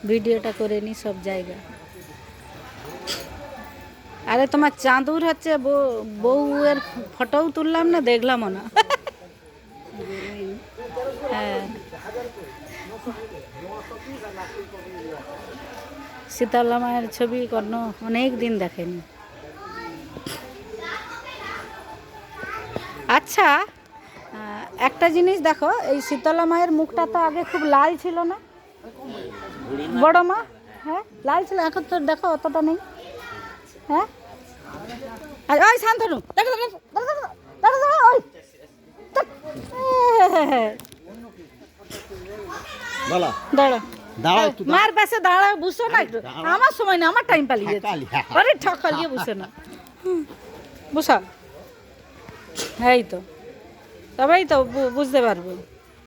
ভিডিওটা করে নি সব জায়গা। আরে তোমার চাঁদুর হচ্ছে বউয়ের ফটোও তুললাম না, দেখলামও না। হ্যাঁ, শীতলা মায়ের ছবি কোনো অনেক দিন দেখেনি। আচ্ছা, একটা জিনিস দেখো, এই শীতলা মায়ের মুখটা তো আগে খুব লাল ছিল না? বড় মা, হ্যাঁ লাল ছিল, এখন তো দেখো অতটা নেই। হ্যাঁ, আর ওই শান্তনু দেখো দেখো দেখো দেখো ওই দাঁড়া দাঁড়া, মার পাশে দাঁড়া, বুঝছো না একটু? আমার সময় না, আমার টাইম পালিয়ে যাচ্ছে। আরে ঠকালিয়ে বুঝছো না, বুঝা এই তো, তবেই তো বুঝতে পারবো।